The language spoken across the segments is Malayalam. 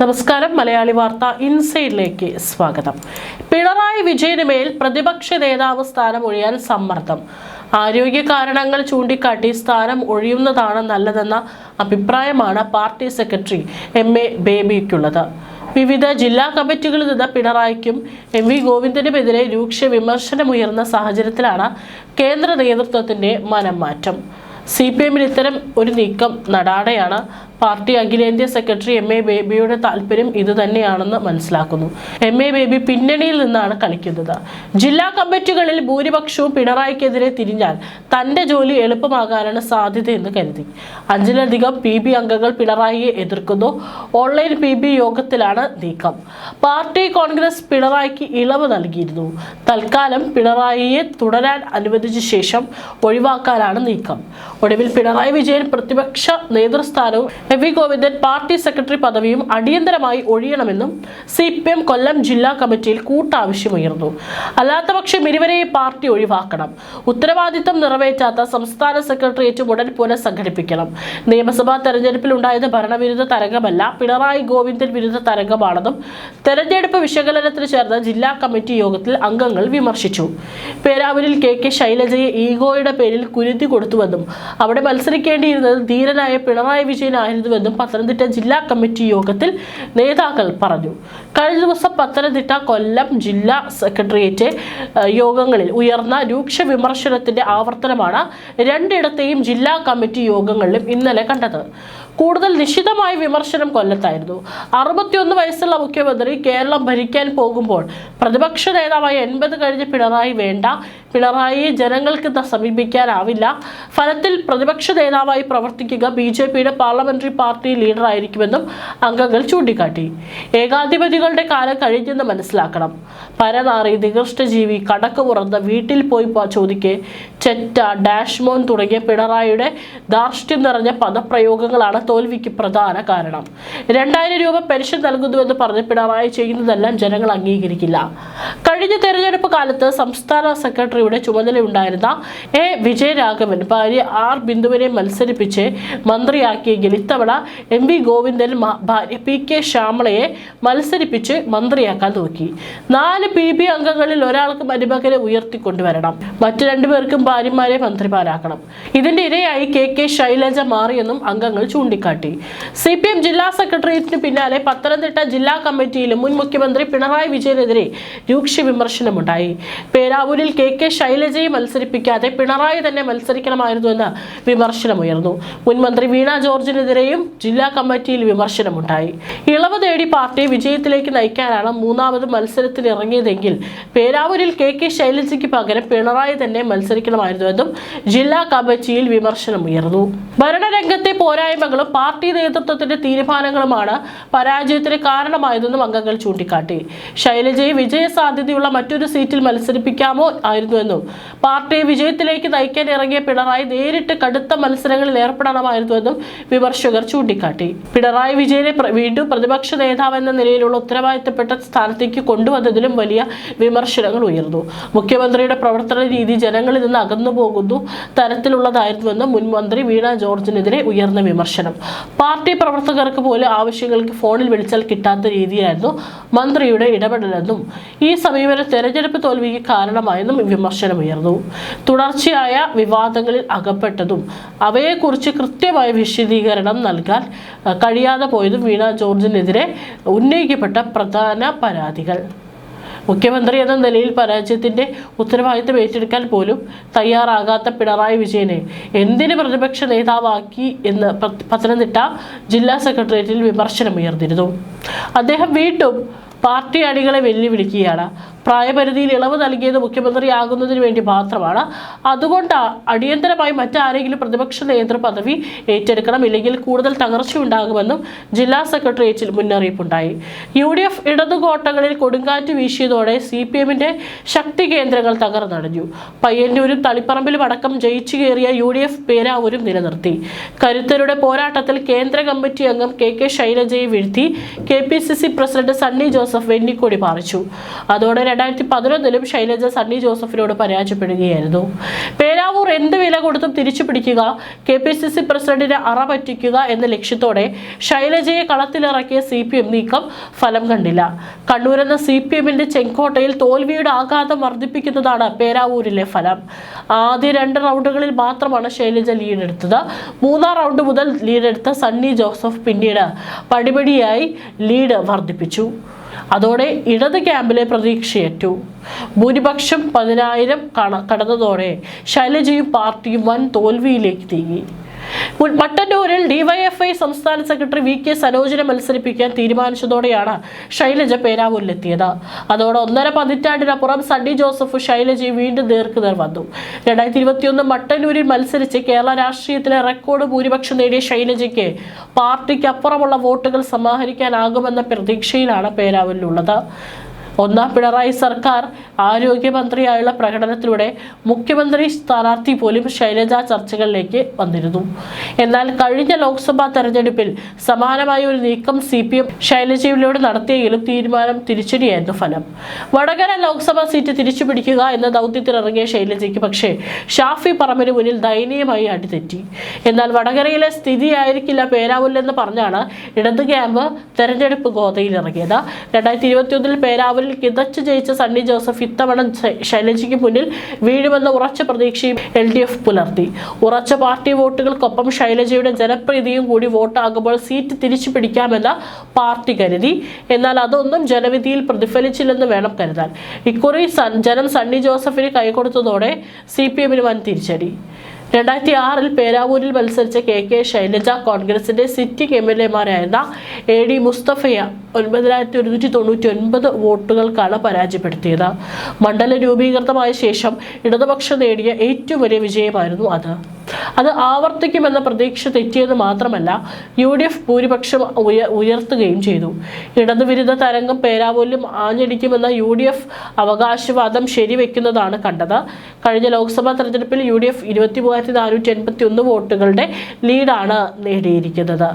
നമസ്കാരം. മലയാളി വാർത്ത ഇൻസൈഡിലേക്ക് സ്വാഗതം. പിണറായി വിജയന് മേൽ പ്രതിപക്ഷ നേതാവ് സ്ഥാനം ഒഴിയാൻ സമ്മർദ്ദം. ആരോഗ്യ കാരണങ്ങൾ ചൂണ്ടിക്കാട്ടി സ്ഥാനം ഒഴിയുന്നതാണ് നല്ലതെന്ന അഭിപ്രായമാണ് പാർട്ടി സെക്രട്ടറി എം.എ. ബേബിക്കുള്ളത്. വിവിധ ജില്ലാ കമ്മിറ്റികളിൽ നിന്ന് പിണറായിക്കും എം.വി. ഗോവിന്ദനുമെതിരെ രൂക്ഷ വിമർശനമുയർന്ന സാഹചര്യത്തിലാണ് കേന്ദ്ര നേതൃത്വത്തിന്റെ മനംമാറ്റം. CPM-ന് ഇത്തരം ഒരു നീക്കം നടാടെയാണ്. പാർട്ടി അഖിലേന്ത്യാ സെക്രട്ടറി എം.എ. ബേബിയുടെ താല്പര്യം ഇതുതന്നെയാണെന്ന് മനസ്സിലാക്കുന്നു. എം.എ. ബേബി പിന്നണിയിൽ നിന്നാണ് കളിക്കുന്നത്. ജില്ലാ കമ്മിറ്റികളിൽ ഭൂരിപക്ഷവും പിണറായിക്കെതിരെ തിരിഞ്ഞാൽ തന്റെ ജോലി എളുപ്പമാകാനാണ് സാധ്യതയെന്ന് കരുതി 5-ലധികം PB അംഗങ്ങൾ പിണറായിയെ എതിർക്കുന്നു. ഓൺലൈൻ PB യോഗത്തിലാണ് നീക്കം. പാർട്ടി കോൺഗ്രസ് പിണറായിക്ക് ഇളവ് നൽകിയിരുന്നു. തൽക്കാലം പിണറായിയെ തുടരാൻ അനുവദിച്ച ശേഷം ഒഴിവാക്കാനാണ് നീക്കം. ഒടുവിൽ പിണറായി വിജയൻ പ്രതിപക്ഷ നേതൃസ്ഥാനവും എം.വി. ഗോവിന്ദൻ പാർട്ടി സെക്രട്ടറി പദവിയും അടിയന്തരമായി ഒഴിയണമെന്നും CPM കൊല്ലം ജില്ലാ കമ്മിറ്റിയിൽ കൂട്ടാവശ്യമുയർന്നു. അല്ലാത്തപക്ഷം ഇരുവരെയും പാർട്ടി ഒഴിവാക്കണം. ഉത്തരവാദിത്തം നിറവേറ്റാത്ത സംസ്ഥാന സെക്രട്ടേറിയറ്റ് ഉടൻ പുനഃസംഘടിപ്പിക്കണം. നിയമസഭാ തെരഞ്ഞെടുപ്പിൽ ഉണ്ടായത് ഭരണവിരുദ്ധ തരംഗമല്ല, പിണറായി ഗോവിന്ദൻ വിരുദ്ധ തരംഗമാണെന്നും തെരഞ്ഞെടുപ്പ് വിശകലനത്തിന് ചേർന്ന ജില്ലാ കമ്മിറ്റി യോഗത്തിൽ അംഗങ്ങൾ വിമർശിച്ചു. പേരാവൂരിൽ KK ശൈലജയെ ഈഗോയുടെ പേരിൽ കുരുതി കൊടുത്തുവെന്നും അവിടെ മത്സരിക്കേണ്ടിയിരുന്നത് ധീരനായ പിണറായി വിജയനായിരുന്നുവെന്നും പത്തനംതിട്ട ജില്ലാ കമ്മിറ്റി യോഗത്തിൽ നേതാക്കൾ പറഞ്ഞു. കഴിഞ്ഞ ദിവസം പത്തനംതിട്ട, കൊല്ലം ജില്ലാ സെക്രട്ടേറിയറ്റ് യോഗങ്ങളിൽ ഉയർന്ന രൂക്ഷ വിമർശനത്തിന്റെ ആവർത്തനമാണ് രണ്ടിടത്തെയും ജില്ലാ കമ്മിറ്റി യോഗങ്ങളിലും ഇന്നലെ കണ്ടത്. കൂടുതൽ നിശിതമായ വിമർശനം കൊല്ലത്തായിരുന്നു. 61 വയസ്സുള്ള മുഖ്യമന്ത്രി കേരളം ഭരിക്കാൻ പോകുമ്പോൾ പ്രതിപക്ഷ നേതാവായ 80 കഴിഞ്ഞ പിണറായി വേണ്ട, പിണറായിയെ ജനങ്ങൾക്ക് സമീപിക്കാനാവില്ല, ഫലത്തിൽ പ്രതിപക്ഷ നേതാവായി പ്രവർത്തിക്കുക BJPയുടെ പാർലമെന്ററി പാർട്ടി ലീഡറായിരിക്കുമെന്നും അംഗങ്ങൾ ചൂണ്ടിക്കാട്ടി. ഏകാധിപതികളുടെ കാലം കഴിഞ്ഞെന്ന് മനസ്സിലാക്കണം. പരനാറി, നികൃഷ്ടജീവി, കടക്ക് പുറത്ത്, വീട്ടിൽ പോയി ചോദിക്കെ, ചെറ്റ, ഡാഷ്മോൻ തുടങ്ങിയ പിണറായിയുടെ ധാർഷ്ട്യം നിറഞ്ഞ പദപ്രയോഗങ്ങളാണ് തോൽവിക്ക് പ്രധാന കാരണം. 2000 രൂപ പെൻഷൻ നൽകുന്നുവെന്ന് പറഞ്ഞ് പിണറായി ചെയ്യുന്നതെല്ലാം ജനങ്ങൾ അംഗീകരിക്കില്ല. കഴിഞ്ഞ തെരഞ്ഞെടുപ്പ് കാലത്ത് സംസ്ഥാന സെക്രട്ടറിയുടെ ചുമതലയുണ്ടായിരുന്ന A. വിജയരാഘവൻ ഭാര്യ R. ബിന്ദുവിനെ മത്സരിപ്പിച്ച് മന്ത്രിയാക്കിയെങ്കിൽ ഇത്തവണ M.V. ഗോവിന്ദൻ ഭാര്യ P.K. ശ്യാമളയെ മത്സരിപ്പിച്ച് മന്ത്രിയാക്കാൻ നോക്കി. 4 PB അംഗങ്ങളിൽ ഒരാൾക്ക് മരുമകനെ ഉയർത്തിക്കൊണ്ടുവരണം, മറ്റു 2 പേർക്കും ഭാര്യമാരെ മന്ത്രിമാരാക്കണം. ഇതിന്റെ ഇരയായി KK ശൈലജ മാറിയെന്നും അംഗങ്ങൾ ചൂണ്ടിക്കാട്ടി. CPM ജില്ലാ സെക്രട്ടേറിയറ്റിന് പിന്നാലെ പത്തനംതിട്ട ജില്ലാ കമ്മിറ്റിയിലും മുൻ മുഖ്യമന്ത്രി പിണറായി വിജയനെതിരെ രൂക്ഷ വിമർശനമുണ്ടായി. പേരാവൂരിൽ KK ശൈലജയെ മത്സരിപ്പിക്കാതെ പിണറായി തന്നെ മത്സരിക്കണമായിരുന്നുവെന്ന് വിമർശനമുയർന്നു. മുൻ മന്ത്രി വീണ ജോർജിനെതിരെയും ജില്ലാ കമ്മിറ്റിയിൽ വിമർശനമുണ്ടായി. ഇളവ് തേടി പാർട്ടിയെ വിജയത്തിലേക്ക് നയിക്കാനാണ് മൂന്നാമത് മത്സരത്തിന് ഇറങ്ങിയതെങ്കിൽ പേരാവൂരിൽ KK ശൈലജയ്ക്ക് പകരം പിണറായി തന്നെ മത്സരിക്കണമായിരുന്നുവെന്നും ജില്ലാ കമ്മിറ്റിയിൽ വിമർശനമുയർന്നു. ഭരണരംഗത്തെ പോരായ്മകളും പാർട്ടി നേതൃത്വത്തിന്റെ തീരുമാനങ്ങളുമാണ് പരാജയത്തിന് കാരണമായതെന്നും അംഗങ്ങൾ ചൂണ്ടിക്കാട്ടി. ശൈലജയെ വിജയ സാധ്യതയുള്ള മറ്റൊരു സീറ്റിൽ മത്സരിപ്പിക്കാമോ ആയിരുന്നുവെന്നും പാർട്ടിയെ വിജയത്തിലേക്ക് നയിക്കാൻ ഇറങ്ങിയ പിണറായി നേരിട്ട് കടുത്ത മത്സരങ്ങളിൽ ഏർപ്പെടണമായിരുന്നുവെന്നും വിമർശകർ ചൂണ്ടിക്കാട്ടി. പിണറായി വിജയനെ വീണ്ടും പ്രതിപക്ഷ നേതാവ് എന്ന നിലയിലുള്ള ഉത്തരവാദിത്തപ്പെട്ട സ്ഥാനത്തേക്ക് കൊണ്ടുവന്നതിലും വലിയ വിമർശനങ്ങൾ ഉയർന്നു. മുഖ്യമന്ത്രിയുടെ പ്രവർത്തന രീതി ജനങ്ങളിൽ നിന്ന് അകന്നു പോകുന്നു തരത്തിലുള്ളതായിരുന്നുവെന്നും മുൻ മന്ത്രി വീണ ജോർജിനെതിരെ ഉയർന്ന വിമർശനം. പാർട്ടി പ്രവർത്തകർക്ക് പോലും ആവശ്യങ്ങൾക്ക് ഫോണിൽ വിളിച്ചാൽ കിട്ടാത്ത രീതിയിലായിരുന്നു മന്ത്രിയുടെ ഇടപെടലെന്നും ഈ സമീപനം തെരഞ്ഞെടുപ്പ് തോൽവിക്ക് കാരണമായെന്നും വിമർശനമുയർന്നു. തുടർച്ചയായ വിവാദങ്ങളിൽ അകപ്പെട്ടതും അവയെക്കുറിച്ച് കൃത്യമായ വിശദീകരണം നൽകാൻ കഴിയാതെ പോയതും വീണ ജോർജിനെതിരെ ഉന്നയിക്കപ്പെട്ട പ്രധാന പരാതികൾ. മുഖ്യമന്ത്രി എന്ന നിലയിൽ പരാജയത്തിന്റെ ഉത്തരവാദിത്തം ഏറ്റെടുക്കാൻ പോലും തയ്യാറാകാത്ത പിണറായി വിജയനെ എന്തിന് പ്രതിപക്ഷ നേതാവാക്കി എന്ന് പത്തനംതിട്ട ജില്ലാ സെക്രട്ടേറിയറ്റിൽ വിമർശനമുയർന്നിരുന്നു. അദ്ദേഹം വീണ്ടും പാർട്ടി അണികളെ വെല്ലുവിളിക്കുകയാണ്. പ്രായപരിധിയിൽ ഇളവ് നൽകിയത് മുഖ്യമന്ത്രിയാകുന്നതിന് വേണ്ടി മാത്രമാണ്. അതുകൊണ്ട് അടിയന്തരമായി മറ്റാരെങ്കിലും പ്രതിപക്ഷ നേതൃ പദവി ഏറ്റെടുക്കണം, ഇല്ലെങ്കിൽ കൂടുതൽ തകർച്ചയുണ്ടാകുമെന്നും ജില്ലാ സെക്രട്ടേറിയറ്റിൽ മുന്നറിയിപ്പുണ്ടായി. UDF ഇടതുകോട്ടകളിൽ കൊടുങ്കാറ്റ് വീശിയതോടെ CPM-ന്റെ ശക്തി കേന്ദ്രങ്ങൾ തകർന്നടഞ്ഞു. പയ്യന്നൂരും തളിപ്പറമ്പിലും അടക്കം ജയിച്ചു കയറിയ UDF പേരാവൂരും നിലനിർത്തി. കരുത്തരുടെ പോരാട്ടത്തിൽ കേന്ദ്ര കമ്മിറ്റി അംഗം KK ശൈലജയെ വീഴ്ത്തി KPCC പ്രസിഡന്റ് സണ്ണി ജോസഫ് വെന്നിക്കൊടി പാറിച്ചു. അതോടെ 2011 ശൈലജ സണ്ണി ജോസഫിനോട് പരാജയപ്പെടുകയായിരുന്നു. പേരാവൂർ എന്ത് വില കൊടുത്തും തിരിച്ചു പിടിക്കുക, KPCC പ്രസിഡന്റിനെ അറപറ്റിക്കുക എന്ന ലക്ഷ്യത്തോടെ ശൈലജയെ കളത്തിലിറക്കിയ CPM നീക്കം ഫലം കണ്ടില്ല. കണ്ണൂരെന്ന CPMന്റെ ചെങ്കോട്ടയിൽ തോൽവിയുടെ ആഘാതം വർദ്ധിപ്പിക്കുന്നതാണ് പേരാവൂരിലെ ഫലം. ആദ്യ 2 റൗണ്ടുകളിൽ മാത്രമാണ് ശൈലജ ലീഡെടുത്തത്. 3-ാം റൗണ്ട് മുതൽ ലീഡെടുത്ത സണ്ണി ജോസഫ് പിന്നീട് പടിപടിയായി ലീഡ് വർദ്ധിപ്പിച്ചു. അതോടെ ഇടത് ക്യാമ്പിലെ പ്രതീക്ഷയേറ്റു. ഭൂരിപക്ഷം 10,000 കടന്നതോടെ ശൈലജയും പാർട്ടിയും വൻ തോൽവിയിലേക്ക് നീങ്ങി. മട്ടന്നൂരിൽ DYFI സംസ്ഥാന സെക്രട്ടറി VK സനോജിനെ മത്സരിപ്പിക്കാൻ തീരുമാനിച്ചതോടെയാണ് ശൈലജ പേരാവൂരിലെത്തിയത്. അതോടെ 1.5 പതിറ്റാണ്ടിനപ്പുറം സണ്ണി ജോസഫ് ശൈലജയും വീണ്ടും നേർക്കുനേർ വന്നു. 2021 മട്ടന്നൂരിൽ മത്സരിച്ച് കേരള രാഷ്ട്രീയത്തിലെ റെക്കോർഡ് ഭൂരിപക്ഷം നേടിയ ശൈലജയ്ക്ക് പാർട്ടിക്ക് അപ്പുറമുള്ള വോട്ടുകൾ സമാഹരിക്കാനാകുമെന്ന പ്രതീക്ഷയിലാണ് പേരാവൂരിലുള്ളത്. 1ാം പിണറായി സർക്കാർ ആരോഗ്യമന്ത്രിയായുള്ള പ്രകടനത്തിലൂടെ മുഖ്യമന്ത്രി സ്ഥാനാർത്ഥി പോലും ശൈലജ ചർച്ചകളിലേക്ക് വന്നിരുന്നു. എന്നാൽ കഴിഞ്ഞ ലോക്സഭാ തെരഞ്ഞെടുപ്പിൽ സമാനമായ ഒരു നീക്കം CPM ശൈലജയിലൂടെ നടത്തിയെങ്കിലും തീരുമാനം തിരിച്ചടിയായിരുന്നു ഫലം. വടകര ലോക്സഭാ സീറ്റ് തിരിച്ചു പിടിക്കുക എന്ന ദൗത്യത്തിനിറങ്ങിയ ശൈലജയ്ക്ക് പക്ഷേ ഷാഫി പറമ്പിന് മുന്നിൽ ദയനീയമായി അടിതെറ്റി. എന്നാൽ വടകരയിലെ സ്ഥിതിയായിരിക്കില്ല പേരാവൂരിലെന്ന് പറഞ്ഞാണ് ഇടത് ക്യാമ്പ് തെരഞ്ഞെടുപ്പ് ഗോതയിലിറങ്ങിയത്. 2021 പേരാവൂരിൽ കിതച്ച് ജയിച്ച സണ്ണി ജോസഫ് ഇത്തവണ ശൈലജയ്ക്ക് മുന്നിൽ വീഴുമെന്ന ഉറച്ച പ്രതീക്ഷയും LDF പുലർത്തി. ഉറച്ച പാർട്ടി വോട്ടുകൾക്കൊപ്പം ശൈലജയുടെ ജനപ്രീതിയും കൂടി വോട്ടാകുമ്പോൾ സീറ്റ് തിരിച്ചു പിടിക്കാമെന്ന് പാർട്ടി കരുതി. എന്നാൽ അതൊന്നും ജനവിധിയിൽ പ്രതിഫലിച്ചില്ലെന്ന് വേണം കരുതാൻ. ഇക്കുറി ജനം സണ്ണി ജോസഫിന് കൈകൊടുത്തതോടെ CPMന് വൻ തിരിച്ചടി. 2006 പേരാവൂരിൽ മത്സരിച്ച KK ശൈലജ കോൺഗ്രസിന്റെ സിറ്റിംഗ് MLAമാരായിരുന്ന AD മുസ്തഫയെ 9,199 വോട്ടുകൾക്കാണ് പരാജയപ്പെടുത്തിയത്. മണ്ഡലം രൂപീകൃതമായ ശേഷം ഇടതുപക്ഷം നേടിയ ഏറ്റവും വലിയ വിജയമായിരുന്നു അത് ആവർത്തിക്കുമെന്ന പ്രതീക്ഷ തെറ്റിയെന്ന് മാത്രമല്ല UDF ഭൂരിപക്ഷം ഉയർത്തുകയും ചെയ്തു. ഇടതുവിരുദ്ധ തരംഗം പേരാവൂരിലും ആഞ്ഞടിക്കുമെന്ന UDF അവകാശവാദം ശരിവെക്കുന്നതാണ് കണ്ടത്. കഴിഞ്ഞ ലോക്സഭാ തെരഞ്ഞെടുപ്പിൽ UDF 23,481 വോട്ടുകളുടെ ലീഡാണ് നേടിയിരിക്കുന്നത്.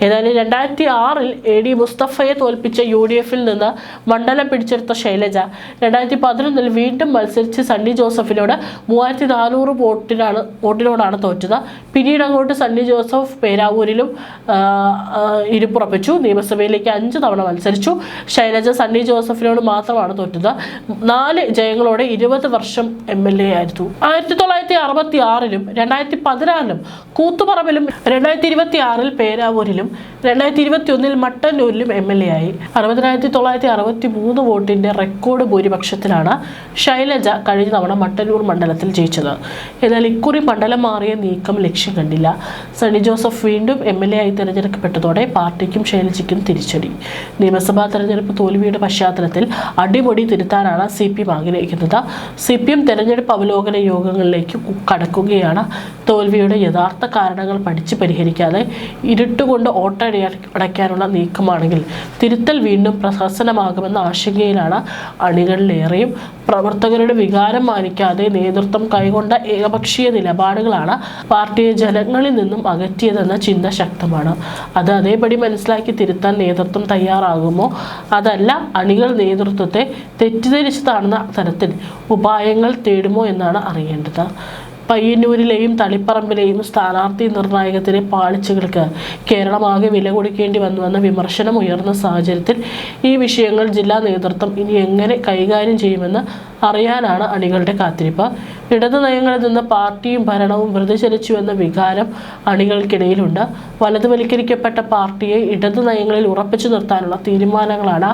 ഏതായാലും 2006 AD മുസ്തഫയെ തോൽപ്പിച്ച UDFിൽ നിന്ന് മണ്ഡലം പിടിച്ചെടുത്ത ശൈലജ 2011 വീണ്ടും മത്സരിച്ച് സണ്ണി ജോസഫിനോട് 3,400 വോട്ടിനോടാണ് തോറ്റത്. പിന്നീട് അങ്ങോട്ട് സണ്ണി ജോസഫ് പേരാവൂരിലും ഇരിപ്പുറപ്പിച്ചു. നിയമസഭയിലേക്ക് 5 തവണ മത്സരിച്ചു. ശൈലജ സണ്ണി ജോസഫിനോട് മാത്രമാണ് തോറ്റത്. 4 ജയങ്ങളോടെ 20 വർഷം MLA ആയിരുന്നു. 1966 2016 കൂത്തുപറമ്പിലും 2026 പേരാവൂരിലും 2021 മട്ടന്നൂരിലും MLA ആയി. 60,963 വോട്ടിന്റെ റെക്കോർഡ് ഭൂരിപക്ഷത്തിലാണ് ശൈലജ കഴിഞ്ഞ തവണ മട്ടന്നൂർ മണ്ഡലത്തിൽ ജയിച്ചത്. എന്നാൽ ഇക്കുറി മണ്ഡലം മാറിയ നീക്കം ലക്ഷ്യം കണ്ടില്ല. സണ്ണി ജോസഫ് വീണ്ടും MLA ആയി തിരഞ്ഞെടുക്കപ്പെട്ടതോടെ പാർട്ടിക്കും ശൈലജയ്ക്കും തിരിച്ചടി. നിയമസഭാ തെരഞ്ഞെടുപ്പ് തോൽവിയുടെ പശ്ചാത്തലത്തിൽ അടിമുടി തിരുത്താനാണ് CPM ആഗ്രഹിക്കുന്നത്. CPM തെരഞ്ഞെടുപ്പ് അവലോകന യോഗങ്ങളിലേക്ക് കടക്കുകയാണ്. തോൽവിയുടെ യഥാർത്ഥ കാരണങ്ങൾ പഠിച്ച് പരിഹരിക്കാതെ ഇരുട്ടുകൊണ്ട് അടയ്ക്കാനുള്ള നീക്കമാണെങ്കിൽ തിരുത്തൽ വീണ്ടും പ്രഹസനമാകുമെന്ന ആശങ്കയിലാണ് അണികളിലേറെയും. പ്രവർത്തകരുടെ വികാരം മാനിക്കാതെ നേതൃത്വം കൈകൊണ്ട ഏകപക്ഷീയ നിലപാടുകളാണ് പാർട്ടിയെ ജനങ്ങളിൽ നിന്നും അകറ്റിയതെന്ന ചിന്ത ശക്തമാണ്. അത് അതേപടി മനസ്സിലാക്കി തിരുത്താൻ നേതൃത്വം തയ്യാറാകുമോ, അതല്ല അണികൾ നേതൃത്വത്തെ തെറ്റിദ്ധരിച്ചതാണെന്ന തരത്തിൽ ഉപായങ്ങൾ തേടുമോ എന്നാണ് അറിയേണ്ടത്. പയ്യന്നൂരിലെയും തളിപ്പറമ്പിലെയും സ്ഥാനാർത്ഥി നിർണായകത്തിലെ പാളിച്ചകൾക്ക് കേരളമാകെ വില കൊടുക്കേണ്ടി വന്നുവെന്ന വിമർശനം ഉയർന്ന സാഹചര്യത്തിൽ ഈ വിഷയങ്ങൾ ജില്ലാ നേതൃത്വം ഇനി എങ്ങനെ കൈകാര്യം ചെയ്യുമെന്ന് അറിയാനാണ് അണികളുടെ കാത്തിരിപ്പ്. ഇടതു നയങ്ങളിൽ നിന്ന് പാർട്ടിയും ഭരണവും വ്യതിചലിച്ചുവെന്ന വികാരം അണികൾക്കിടയിലുണ്ട്. വലതുവൽക്കരിക്കപ്പെട്ട പാർട്ടിയെ ഇടതു നയങ്ങളിൽ ഉറപ്പിച്ചു നിർത്താനുള്ള തീരുമാനങ്ങളാണ്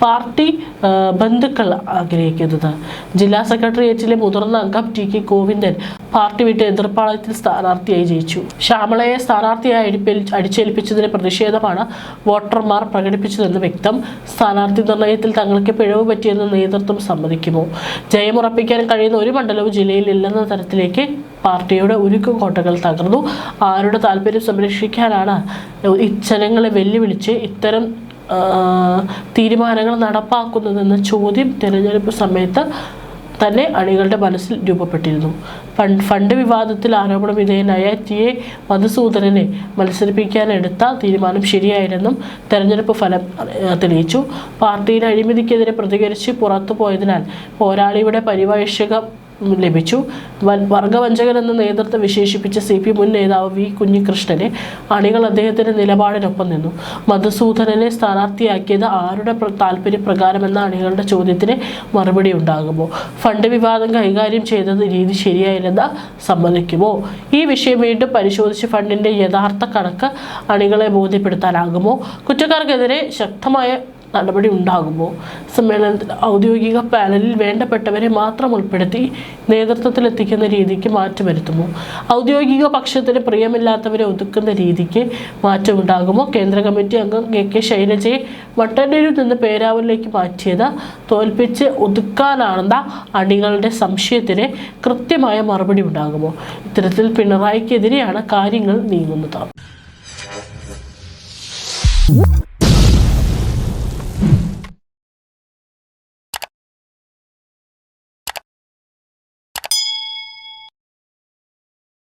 പാർട്ടി ബന്ധുക്കൾ ആഗ്രഹിക്കുന്നത്. ജില്ലാ സെക്രട്ടേറിയറ്റിലെ മുതിർന്ന അംഗം TK ഗോവിന്ദൻ പാർട്ടി വിട്ട് എതിർപ്പാളയത്തിൽ സ്ഥാനാർത്ഥിയായി ജയിച്ചു. ശ്യാമളയെ സ്ഥാനാർത്ഥിയായി അടിച്ചേൽപ്പിച്ചതിന് പ്രതിഷേധമാണ് വോട്ടർമാർ പ്രകടിപ്പിച്ചതെന്ന് വ്യക്തം. സ്ഥാനാർത്ഥി നിർണയത്തിൽ തങ്ങൾക്ക് പിഴവ് പറ്റിയെന്ന് നേതൃത്വം സമ്മതിക്കുമോ? ജയമുറപ്പിക്കാൻ കഴിയുന്ന ഒരു മണ്ഡലവും ജില്ലയിൽ ഇല്ലെന്ന തരത്തിലേക്ക് പാർട്ടിയുടെ ഉരുക്കുകോട്ടകൾ തകർന്നു. ആരുടെ താല്പര്യം സംരക്ഷിക്കാനാണ് ജനങ്ങളെ വെല്ലുവിളിച്ച് ഇത്തരം തീരുമാനങ്ങൾ നടപ്പാക്കുന്നതെന്ന ചോദ്യം തെരഞ്ഞെടുപ്പ് സമയത്ത് തന്നെ അണികളുടെ മനസ്സിൽ രൂപപ്പെട്ടിരുന്നു. ഫണ്ട് വിവാദത്തിൽ ആരോപണ വിധേയനായ TA മധുസൂദനനെ മത്സരിപ്പിക്കാനെടുത്ത തീരുമാനം ശരിയായിരുന്നെന്നും തെരഞ്ഞെടുപ്പ് ഫലം തെളിയിച്ചു. പാർട്ടിയിലെ അഴിമതിക്കെതിരെ പ്രതികരിച്ച് പുറത്തുപോയതിനാൽ പോരാളിയുടെ പരിവേഷകം ലഭിച്ചു. വർഗവഞ്ചകനെന്ന് നേതൃത്വം വിശേഷിപ്പിച്ച CPM മുൻ നേതാവ് V കുഞ്ഞികൃഷ്ണനെ അണികൾ അദ്ദേഹത്തിന്റെ നിലപാടിനൊപ്പം നിന്നു. മധുസൂദനനെ സ്ഥാനാർത്ഥിയാക്കിയത് ആരുടെ താല്പര്യപ്രകാരമെന്ന അണികളുടെ ചോദ്യത്തിന് മറുപടി ഉണ്ടാകുമോ? ഫണ്ട് വിവാദം കൈകാര്യം ചെയ്തത് രീതി ശരിയായില്ലെന്ന് സമ്മതിക്കുമോ? ഈ വിഷയം വീണ്ടും പരിശോധിച്ച് ഫണ്ടിന്റെ യഥാർത്ഥ കണക്ക് അണികളെ ബോധ്യപ്പെടുത്താനാകുമോ? കുറ്റക്കാർക്കെതിരെ ശക്തമായ നടപടി ഉണ്ടാകുമോ? സമ്മേളനത്തിൽ ഔദ്യോഗിക പാനലിൽ വേണ്ടപ്പെട്ടവരെ മാത്രം ഉൾപ്പെടുത്തി നേതൃത്വത്തിലെത്തിക്കുന്ന രീതിക്ക് മാറ്റം വരുത്തുമോ? ഔദ്യോഗിക പക്ഷത്തിന് പ്രിയമില്ലാത്തവരെ ഒതുക്കുന്ന രീതിക്ക് മാറ്റമുണ്ടാകുമോ? കേന്ദ്ര കമ്മിറ്റി അംഗം KK ശൈലജയെ മട്ടന്നൂരിൽ നിന്ന് പേരാവൂരിലേക്ക് മാറ്റിയത് തോൽപ്പിച്ച് ഒതുക്കാനാണെന്ന അണികളുടെ സംശയത്തിന് കൃത്യമായ മറുപടി ഉണ്ടാകുമോ? ഇത്തരത്തിൽ പിണറായിക്കെതിരെയാണ് കാര്യങ്ങൾ നീങ്ങുന്നത്.